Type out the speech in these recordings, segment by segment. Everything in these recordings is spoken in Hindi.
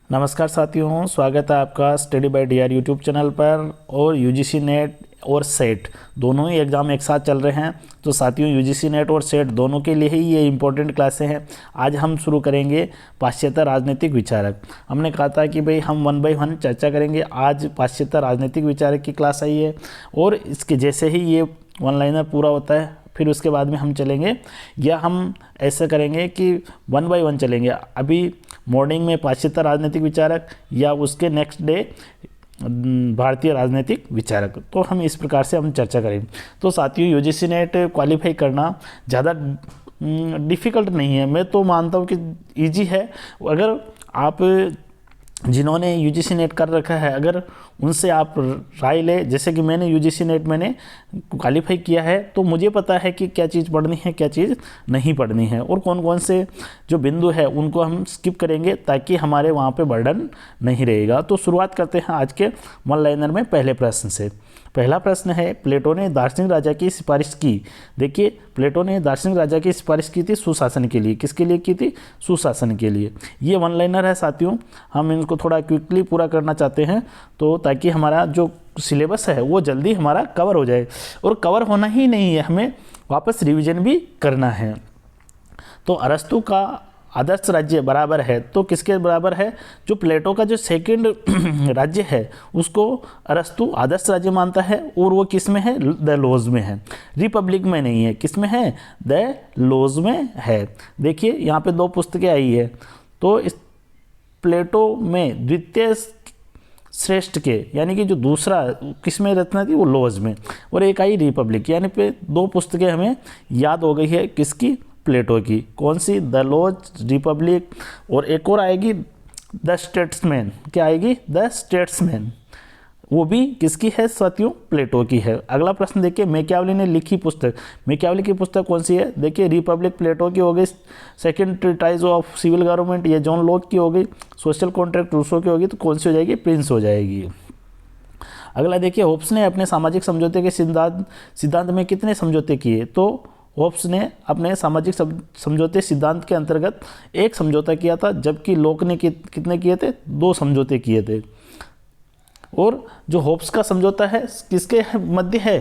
नमस्कार साथियों, स्वागत है आपका study by DR YouTube channel पर। और यूजीसी नेट और सेट दोनों ही एग्ज़ाम एक साथ चल रहे हैं, तो साथियों यूजीसी नेट और सेट दोनों के लिए ही ये इंपॉर्टेंट क्लासें हैं। आज हम शुरू करेंगे पाश्चात्य राजनीतिक विचारक। हमने कहा था कि भाई हम 1 बाय 1 चर्चा करेंगे। आज पाश्चात्य राजनीतिक विचारक की क्लास आई है और इसके जैसे ही ये वन लाइनर पूरा होता है फिर उसके बाद में हम चलेंगे, या हम ऐसा करेंगे कि 1 बाय 1 चलेंगे। अभी मॉर्निंग में पाश्चात्य राजनीतिक विचारक या उसके नेक्स्ट डे भारतीय राजनीतिक विचारक, तो हम इस प्रकार से हम चर्चा करेंगे। तो साथियों यूजीसी नेट क्वालिफाई करना ज़्यादा डिफ़िकल्ट नहीं है, मैं तो मानता हूँ कि इजी है। अगर आप जिन्होंने यूजीसी नेट कर रखा है अगर उनसे आप राय ले, जैसे कि मैंने यूजीसी नेट मैंने क्वालिफाई किया है, तो मुझे पता है कि क्या चीज़ पढ़नी है क्या चीज़ नहीं पढ़नी है और कौन कौन से जो बिंदु है उनको हम स्किप करेंगे ताकि हमारे वहाँ पे बर्डन नहीं रहेगा। तो शुरुआत करते हैं आज के वन लाइनर में पहले प्रश्न से। पहला प्रश्न है, प्लेटो ने दार्शनिक राजा की सिफारिश की। देखिए, प्लेटो ने दार्शनिक राजा की सिफारिश की थी सुशासन के लिए। किसके लिए की थी? सुशासन के लिए। ये वन लाइनर है साथियों, हम इनको थोड़ा क्विकली पूरा करना चाहते हैं तो ताकि हमारा जो सिलेबस है वो जल्दी हमारा कवर हो जाए। और कवर होना ही नहीं है, हमें वापस रिवीजन भी करना है। तो अरस्तु का आदर्श राज्य बराबर है, तो किसके बराबर है? जो प्लेटो का जो सेकंड राज्य है उसको अरस्तु आदर्श राज्य मानता है और वो किस में है? द लॉज में है, रिपब्लिक में नहीं है। किस में है? द लॉज में है। देखिए यहाँ पे 2 पुस्तकें आई है, तो इस प्लेटो में द्वितीय श्रेष्ठ के यानी कि जो दूसरा किस में रचना थी वो लॉज में, और एक आई रिपब्लिक, यानी पे 2 पुस्तकें हमें याद हो गई है। किसकी? प्लेटो की। कौन सी? द लॉज, रिपब्लिक, और एक और आएगी द स्टेट्समैन। क्या आएगी? The statesman. वो भी किसकी है साथियों? प्लेटो की है। अगला प्रश्न देखिए, मैकियावेली ने लिखी पुस्तक। मैकियावेली की पुस्तक कौन सी है? देखिए, रिपब्लिक प्लेटो की हो गई, second treatise of civil government ये जॉन लॉक की हो गई, सोशल कॉन्ट्रैक्ट रूसो की होगी, तो कौन सी हो जाएगी? प्रिंस हो जाएगी। अगला देखिए, होब्स ने अपने सामाजिक समझौते के सिद्धांत में कितने समझौते किए? तो होब्स ने अपने सामाजिक समझौते सिद्धांत के अंतर्गत एक समझौता किया था, जबकि लोक ने कितने किए थे? 2 समझौते किए थे। और जो होब्स का समझौता है किसके मध्य है?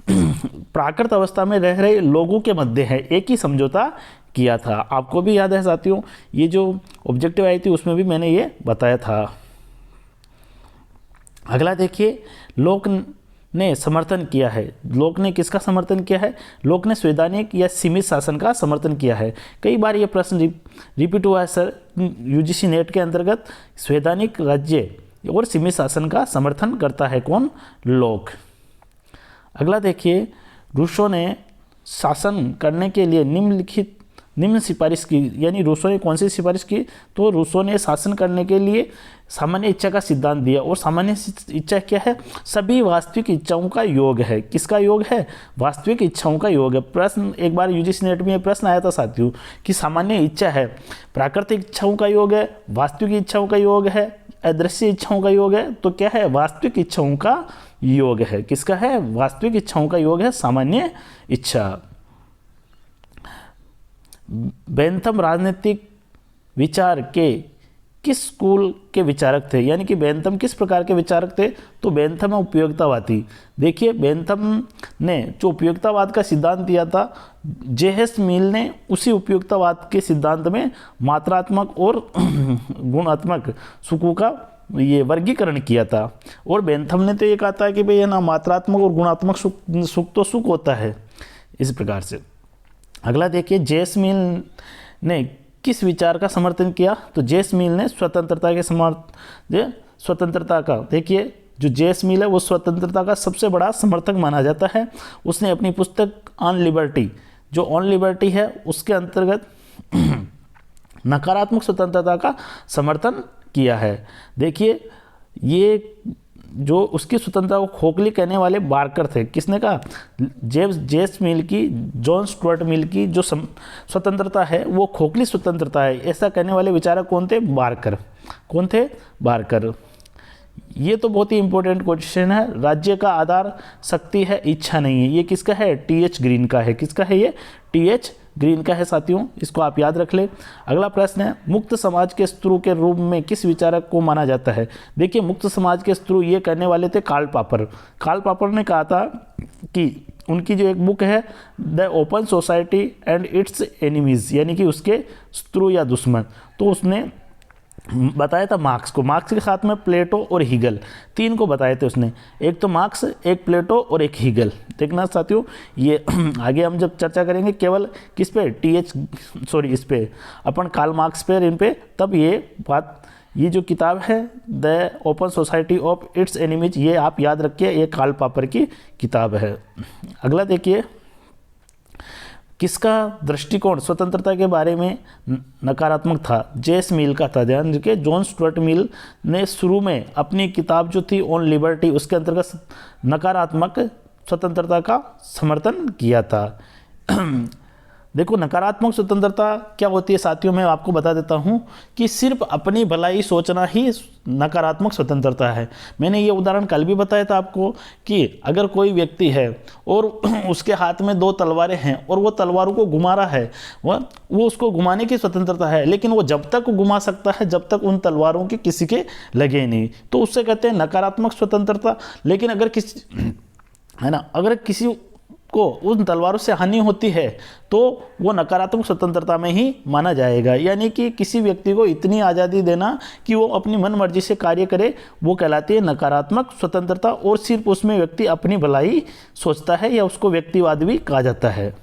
प्राकृत अवस्था में रह रहे लोगों के मध्य है, एक ही समझौता किया था। आपको भी याद है साथियों, ये जो ऑब्जेक्टिव आई थी उसमें भी मैंने ये बताया था। अगला देखिए, लोक ने समर्थन किया है। लोक ने किसका समर्थन किया है? लोक ने संवैधानिक या सीमित शासन का समर्थन किया है। कई बार ये प्रश्न रिपीट हुआ है सर यूजीसी नेट के अंतर्गत। संवैधानिक राज्य और सीमित शासन का समर्थन करता है कौन? लोक। अगला देखिए, रूसो ने शासन करने के लिए निम्न सिफारिश की, यानी रूसो ने कौन सी सिफारिश की? तो रूसो ने शासन करने के लिए सामान्य इच्छा का सिद्धांत दिया। और सामान्य इच्छा क्या है? सभी वास्तविक इच्छाओं का योग है। किसका योग है? वास्तविक इच्छाओं का योग है। प्रश्न एक बार यूजीसी नेट में प्रश्न आया था साथियों कि सामान्य इच्छा है, प्राकृतिक इच्छाओं का योग है, वास्तविक इच्छाओं का योग है, अदृश्य इच्छाओं का योग है, तो क्या है? वास्तविक इच्छाओं का योग है। किसका है? वास्तविक इच्छाओं का योग है सामान्य इच्छा। बेंथम राजनीतिक विचार के किस स्कूल के विचारक थे? यानी कि बेंथम किस प्रकार के विचारक थे? तो बेंथम उपयोगितावादी। देखिए, बेंथम ने जो उपयोगितावाद का सिद्धांत दिया था, जेएस मिल ने उसी उपयोगितावाद के सिद्धांत में मात्रात्मक और गुणात्मक सुखों का ये वर्गीकरण किया था। और बेंथम ने तो ये कहा था कि भाई है ना, मात्रात्मक और गुणात्मक सुख तो सुख होता है, इस प्रकार से। अगला देखिए, जेएस मिल ने किस विचार का समर्थन किया? तो जेएस मिल ने स्वतंत्रता के स्वतंत्रता का, देखिए जो जेएस मिल है वो स्वतंत्रता का सबसे बड़ा समर्थक माना जाता है। उसने अपनी पुस्तक ऑन लिबर्टी, जो ऑन लिबर्टी है उसके अंतर्गत नकारात्मक स्वतंत्रता का समर्थन किया है। देखिए, ये जो उसकी स्वतंत्रता को खोखली कहने वाले बार्कर थे। किसने कहा? जेम्स मिल की, जॉन स्टुअर्ट मिल की जो स्वतंत्रता है वो खोखली स्वतंत्रता है, ऐसा कहने वाले विचारक कौन थे? बार्कर। कौन थे? बार्कर। ये तो बहुत ही इंपॉर्टेंट क्वेश्चन है। राज्य का आधार शक्ति है, इच्छा नहीं है। ये किसका है? टीएच ग्रीन का है। किसका है ये? टीएच ग्रीन का है साथियों, इसको आप याद रख ले। अगला प्रश्न है, मुक्त समाज के शत्रु के रूप में किस विचारक को माना जाता है? देखिए, मुक्त समाज के शत्रु ये कहने वाले थे कार्ल पॉपर। कार्ल पॉपर ने कहा था कि उनकी जो एक बुक है the open society and it's enemies, यानी कि उसके शत्रु या दुश्मन, तो उसने बताया था मार्क्स को। मार्क्स के साथ में प्लेटो और हीगल, तीन को बताए थे उसने, एक तो मार्क्स, एक प्लेटो और एक हीगल। देखना साथियों, ये आगे हम जब चर्चा करेंगे केवल किस पे इस पे अपन कार्ल मार्क्स पे इन पे, तब ये बात, ये जो किताब है the open society of its enemies, ये आप याद रखिए, ये कार्ल पॉपर की किताब है। अगला देखिए, किसका दृष्टिकोण स्वतंत्रता के बारे में नकारात्मक था? जेस मिल का था। ध्यान रखिए, जॉन स्टुअर्ट मिल ने शुरू में अपनी किताब जो थी ऑन लिबर्टी, उसके अंतर्गत नकारात्मक स्वतंत्रता का समर्थन किया था। देखो, नकारात्मक स्वतंत्रता क्या होती है साथियों, मैं आपको बता देता हूँ कि सिर्फ अपनी भलाई सोचना ही नकारात्मक स्वतंत्रता है। मैंने ये उदाहरण कल भी बताया था आपको कि अगर कोई व्यक्ति है और उसके हाथ में दो तलवारें हैं और वो तलवारों को घुमा रहा है, वो उसको घुमाने की स्वतंत्रता है, लेकिन वो जब तक घुमा सकता है जब तक उन तलवारों के किसी के लगे नहीं, तो उससे कहते हैं नकारात्मक स्वतंत्रता। लेकिन अगर अगर किसी को उन तलवारों से हानि होती है तो वो नकारात्मक स्वतंत्रता में ही माना जाएगा। यानी कि किसी व्यक्ति को इतनी आज़ादी देना कि वो अपनी मन मर्जी से कार्य करे, वो कहलाती है नकारात्मक स्वतंत्रता, और सिर्फ उसमें व्यक्ति अपनी भलाई सोचता है, या उसको व्यक्तिवाद भी कहा जाता है।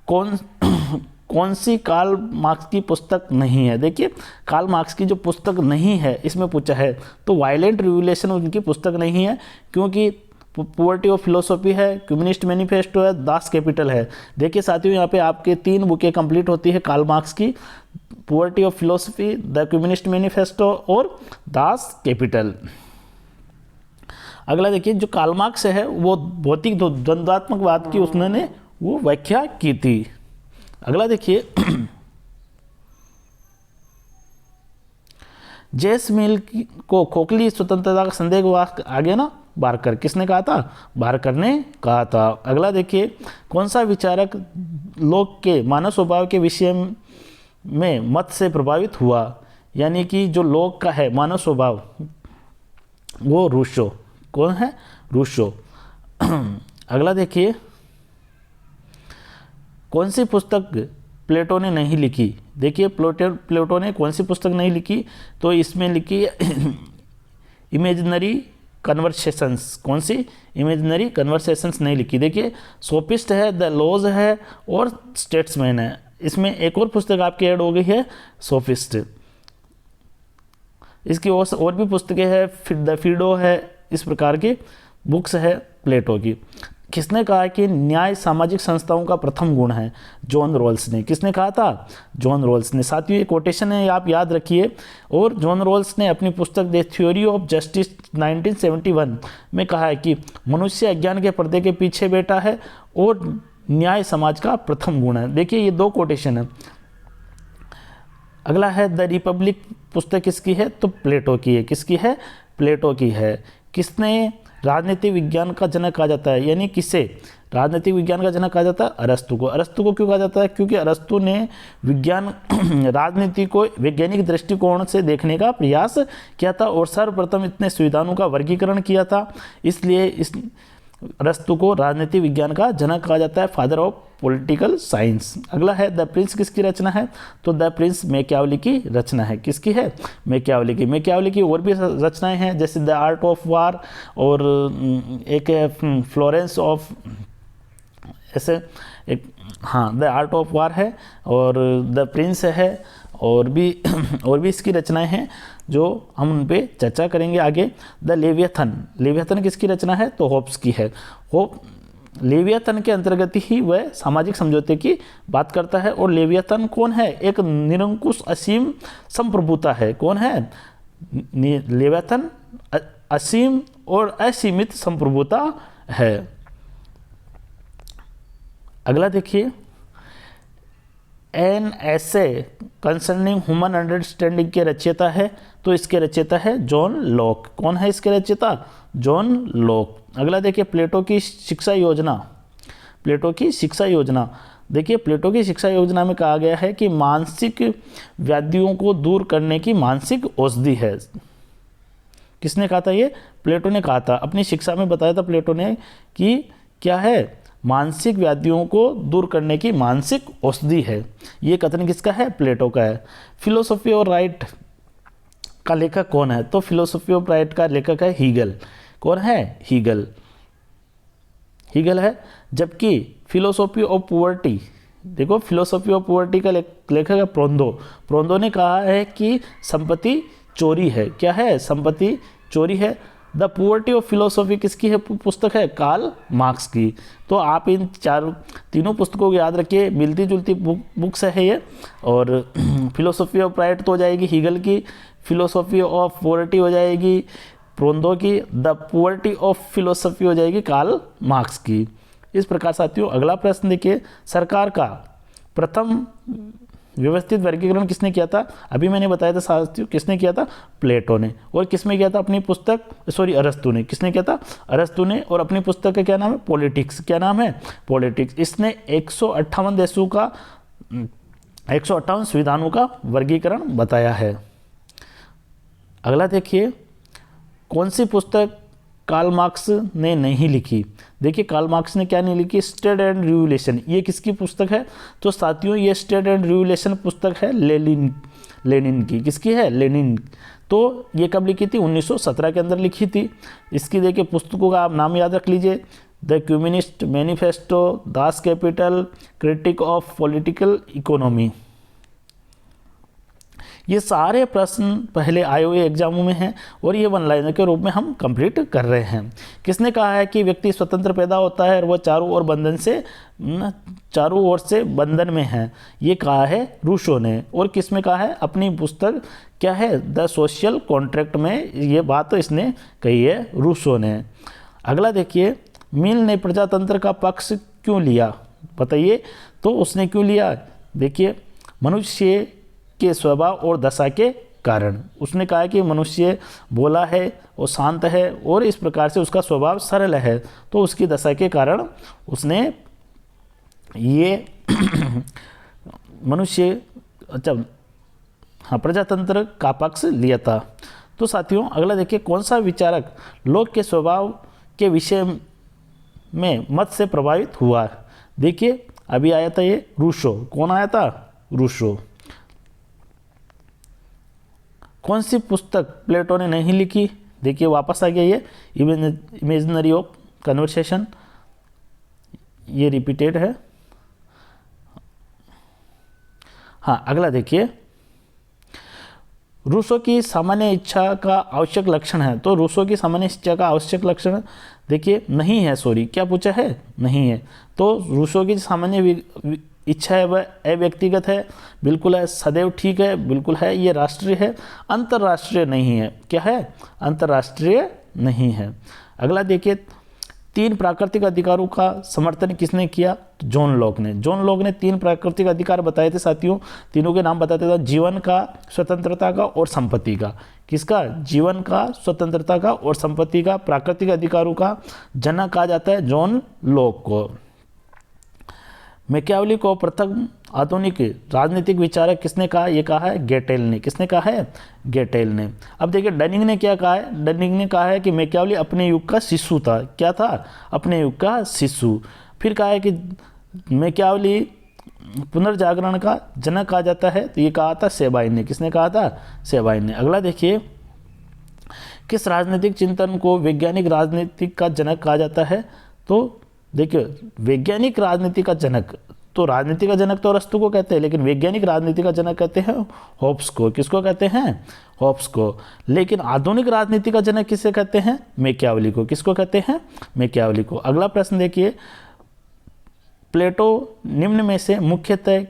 कौन सी कार्ल मार्क्स की पुस्तक नहीं है? देखिए, कार्ल मार्क्स की जो पुस्तक नहीं है इसमें पूछा है, तो वायलेंट रिवोल्यूशन उनकी पुस्तक नहीं है, क्योंकि पॉवर्टी ऑफ फिलोसॉफी है, कम्युनिस्ट मैनिफेस्टो है, दास कैपिटल है। देखिए साथियों, यहाँ पे आपके 3 बुकें कंप्लीट होती है कार्ल मार्क्स की, poverty of philosophy, the communist manifesto और दास कैपिटल। अगला देखिए, जो कार्ल मार्क्स है वो भौतिक द्वंद्वात्मकवाद की उसने वो व्याख्या की थी। अगला देखिए, जेस मिल को खोखली स्वतंत्रता का संदेह आगे ना बारकर, किसने कहा था? बारकर ने कहा था। अगला देखिए, कौन सा विचारक लोग के मानव स्वभाव के विषय में मत से प्रभावित हुआ? यानी कि जो लोग का है मानव स्वभाव, वो रूसो। कौन है? रूसो। अगला देखिए, कौन सी पुस्तक प्लेटो ने नहीं लिखी? देखिए, प्लेटो ने कौन सी पुस्तक नहीं लिखी, तो इसमें लिखी इमेजिनरी कन्वर्सेशंस। कौन सी? इमेजिनरी कन्वर्सेशंस नहीं लिखी। देखिए, सोफिस्ट है, द लॉज है और स्टेट्समैन है। इसमें एक और पुस्तक आपकी ऐड हो गई है, सोफिस्ट। इसकी और भी पुस्तकें हैं, द फिडो है, इस प्रकार की बुक्स है प्लेटो की। किसने कहा कि न्याय सामाजिक संस्थाओं का प्रथम गुण है? जॉन रॉल्स ने। किसने कहा था? जॉन रॉल्स ने। साथियों, ये कोटेशन है, आप याद रखिए। और जॉन रॉल्स ने अपनी पुस्तक द थ्योरी ऑफ जस्टिस 1971 में कहा है कि मनुष्य अज्ञान के पर्दे के पीछे बैठा है और न्याय समाज का प्रथम गुण है। देखिए, ये 2 कोटेशन है। अगला है, द रिपब्लिक पुस्तक किसकी है? तो प्लेटो की है। किसकी है? प्लेटो की है। किसने राजनीतिक विज्ञान का जनक कहा जाता है? यानी किसे राजनीतिक विज्ञान का जनक कहा जाता है? अरस्तु को। अरस्तु को क्यों कहा जाता है? क्योंकि अरस्तु ने विज्ञान राजनीति को वैज्ञानिक दृष्टिकोण से देखने का प्रयास किया था और सर्वप्रथम इतने संविधानों का वर्गीकरण किया था, इसलिए इस अरस्तु को राजनीतिक विज्ञान का जनक कहा जाता है, फादर ऑफ पॉलिटिकल साइंस। अगला है, द प्रिंस किसकी रचना है? तो द प्रिंस मैकियावेली की रचना है। किसकी है? मैकियावेली की। मैकियावेली की और भी रचनाएं हैं, जैसे द आर्ट ऑफ वार, और एक है फ्लोरेंस ऑफ, ऐसे एक, हाँ, द आर्ट ऑफ वार है और द प्रिंस है, और भी इसकी रचनाएं हैं जो हम उन पे चर्चा करेंगे आगे। The leviathan. लेवियथन किसकी रचना है? तो होब्स की है। लेवियथन के अंतर्गत ही वह सामाजिक समझौते की बात करता है। और लेवियथन कौन है? एक निरंकुश असीम संप्रभुता है। कौन है? लेवियथन असीम और असीमित संप्रभुता है। अगला देखिए, एन ऐसे कंसर्निंग ह्यूमन अंडरस्टैंडिंग के रचयिता है, तो इसके रचयिता है जॉन लॉक। कौन है इसके रचयिता? John Locke. अगला देखिए, प्लेटो की शिक्षा योजना। प्लेटो की शिक्षा योजना। देखिए प्लेटो की शिक्षा योजना में कहा गया है कि मानसिक व्याधियों को दूर करने की मानसिक औषधि है। किसने कहा था ये? प्लेटो ने कहा था। अपनी शिक्षा में बताया था प्लेटो ने कि क्या है? मानसिक व्याधियों को दूर करने की मानसिक औषधि है। ये कथन किसका है? प्लेटो का है। फिलोसॉफी ऑफ राइट का लेखक कौन है? तो फिलोसॉफी ऑफ राइट का लेखक है हीगल। कौन है? हीगल। हीगल है। जबकि फिलोसॉफी ऑफ पॉवर्टी, देखो फिलोसॉफी ऑफ पॉवर्टी का लेखक है प्रोंदो। प्रोंदो ने कहा है कि संपत्ति चोरी है। क्या है? संपत्ति चोरी है। द पॉवर्टी ऑफ फिलोसॉफी किसकी है? पुस्तक है कार्ल मार्क्स की। तो आप इन तीनों पुस्तकों को याद रखिए, मिलती जुलती बुक्स है ये। और फिलोसॉफी ऑफ राइट तो हो जाएगी हीगल की, फिलोसॉफी ऑफ पॉवर्टी हो जाएगी प्रोंदो की, द पॉवर्टी ऑफ फिलोसॉफी हो जाएगी कार्ल मार्क्स की। इस प्रकार साथियों अगला प्रश्न देखिए, सरकार का प्रथम व्यवस्थित वर्गीकरण किसने किया था? अभी मैंने बताया था साथियों, किसने किया था? प्लेटो ने। और किसमें किया था? अपनी पुस्तक अरस्तु ने। किसने किया था? अरस्तु ने। और अपनी पुस्तक का क्या नाम है? पॉलिटिक्स। क्या नाम है? पॉलिटिक्स। इसने 158 देशों का 158 संविधानों का वर्गीकरण बताया है। अगला देखिए, कौन सी पुस्तक कार्ल मार्क्स ने नहीं लिखी? देखिए कार्ल मार्क्स ने क्या नहीं लिखी? State and revolution. ये किसकी पुस्तक है? तो साथियों ये स्टेट एंड रिवोल्यूशन पुस्तक है लेनिन की। किसकी है? लेनिन। तो ये कब लिखी थी? 1917 के अंदर लिखी थी। इसकी देखिए पुस्तकों का आप नाम याद रख लीजिए, the communist manifesto, Das Kapital, critic of political economy. ये सारे प्रश्न पहले आए हुए एग्जामों में हैं और ये वन लाइनर के रूप में हम कंप्लीट कर रहे हैं। किसने कहा है कि व्यक्ति स्वतंत्र पैदा होता है और वह चारों ओर से बंधन में है? ये कहा है रूसो ने। और किस में कहा है? अपनी पुस्तक क्या है? द सोशल कॉन्ट्रैक्ट में ये बात इसने कही है रूसो ने। अगला देखिए, मिल ने प्रजातंत्र का पक्ष क्यों लिया? बताइए। तो उसने क्यों लिया? देखिए मनुष्य के स्वभाव और दशा के कारण। उसने कहा कि मनुष्य भोला है और शांत है और इस प्रकार से उसका स्वभाव सरल है, तो उसकी दशा के कारण उसने ये प्रजातंत्र का पक्ष लिया था। तो साथियों अगला देखिए, कौन सा विचारक लोक के स्वभाव के विषय में मत से प्रभावित हुआ? देखिए अभी आया था ये रूसो। कौन आया था? रूसो। कौन सी पुस्तक प्लेटो ने नहीं लिखी? देखिए वापस आ गया ये इमेजिनरी ऑफ कन्वर्सेशन, ये रिपीटेड है। हाँ अगला देखिए, रूसो की सामान्य इच्छा का आवश्यक लक्षण है। तो रूसो की सामान्य इच्छा का आवश्यक लक्षण देखिए नहीं है, सॉरी क्या पूछा है? नहीं है। तो रूसो की सामान्य इच्छा है वह अव्यक्तिगत है, बिल्कुल है। सदैव ठीक है, बिल्कुल है। ये राष्ट्रीय है, अंतर्राष्ट्रीय नहीं है। क्या है? अंतर्राष्ट्रीय नहीं है। अगला देखिए, 3 प्राकृतिक अधिकारों का समर्थन किसने किया? तो जॉन लॉक ने। जॉन लॉक ने 3 प्राकृतिक अधिकार बताए थे साथियों। तीनों के नाम बताते थे, जीवन का, स्वतंत्रता का और संपत्ति का। किसका? जीवन का, स्वतंत्रता का और संपत्ति का प्राकृतिक अधिकारों का जनक कहा जाता है जॉन लॉक को। मैकियावेली को प्रथम आधुनिक राजनीतिक विचारक किसने कहा? ये कहा है गेटेल ने। किसने कहा है? गेटेल ने। अब देखिए डनिंग ने क्या कहा है? डनिंग ने कहा है कि मैकियावेली अपने युग का शिशु था। क्या था? अपने युग का शिशु। फिर कहा है कि मैकियावेली पुनर्जागरण का जनक कहा जाता है, तो ये कहा था सेबाइन ने। किसने कहा था? सेबाइन ने। अगला देखिए, किस राजनीतिक चिंतन को वैज्ञानिक राजनीति का जनक कहा जाता है? तो देखिए वैज्ञानिक राजनीति का जनक, तो राजनीति का जनक तो अरस्तु को कहते हैं, लेकिन वैज्ञानिक राजनीति का जनक कहते हैं होब्स को। किसको कहते हैं? होब्स को। लेकिन आधुनिक राजनीति का जनक किसे कहते हैं? मैकियावेली को। किसको कहते हैं? मैकियावेली को। अगला प्रश्न देखिए, प्लेटो निम्न में से मुख्यतः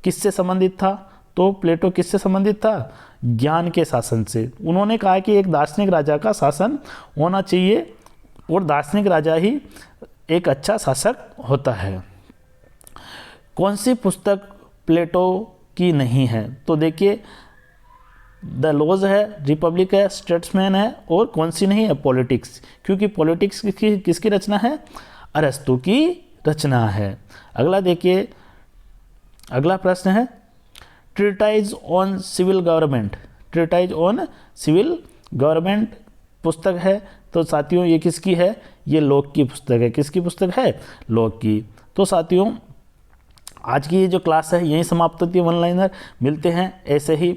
किससे संबंधित था? तो प्लेटो किससे संबंधित था? ज्ञान के शासन से। उन्होंने कहा कि एक दार्शनिक राजा का शासन होना चाहिए और दार्शनिक राजा ही एक अच्छा शासक होता है। कौन सी पुस्तक प्लेटो की नहीं है? तो देखिए द लॉज है, रिपब्लिक है, स्टेट्समैन है, और कौन सी नहीं है? पॉलिटिक्स। क्योंकि पॉलिटिक्स किसकी रचना है? अरस्तु की रचना है। अगला देखिए, अगला प्रश्न है treatise on civil government. Treatise on civil government पुस्तक है, तो साथियों ये किसकी है? ये लॉक की पुस्तक है। किसकी पुस्तक है? लॉक की। तो साथियों आज की ये जो क्लास है यहीं समाप्त होती है वन लाइनर। मिलते हैं ऐसे ही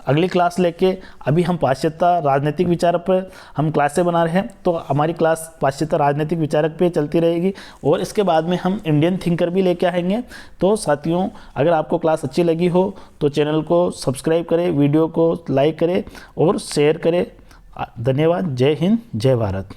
अगली क्लास लेके। अभी हम पाश्चात्य राजनीतिक विचारक पर हम क्लासें बना रहे हैं, तो हमारी क्लास पाश्चात्य राजनीतिक विचारक पे चलती रहेगी और इसके बाद में हम इंडियन थिंकर भी लेके आएंगे। तो साथियों अगर आपको क्लास अच्छी लगी हो तो चैनल को सब्सक्राइब करें, वीडियो को लाइक करें और शेयर करें। धन्यवाद। जय हिंद, जय भारत।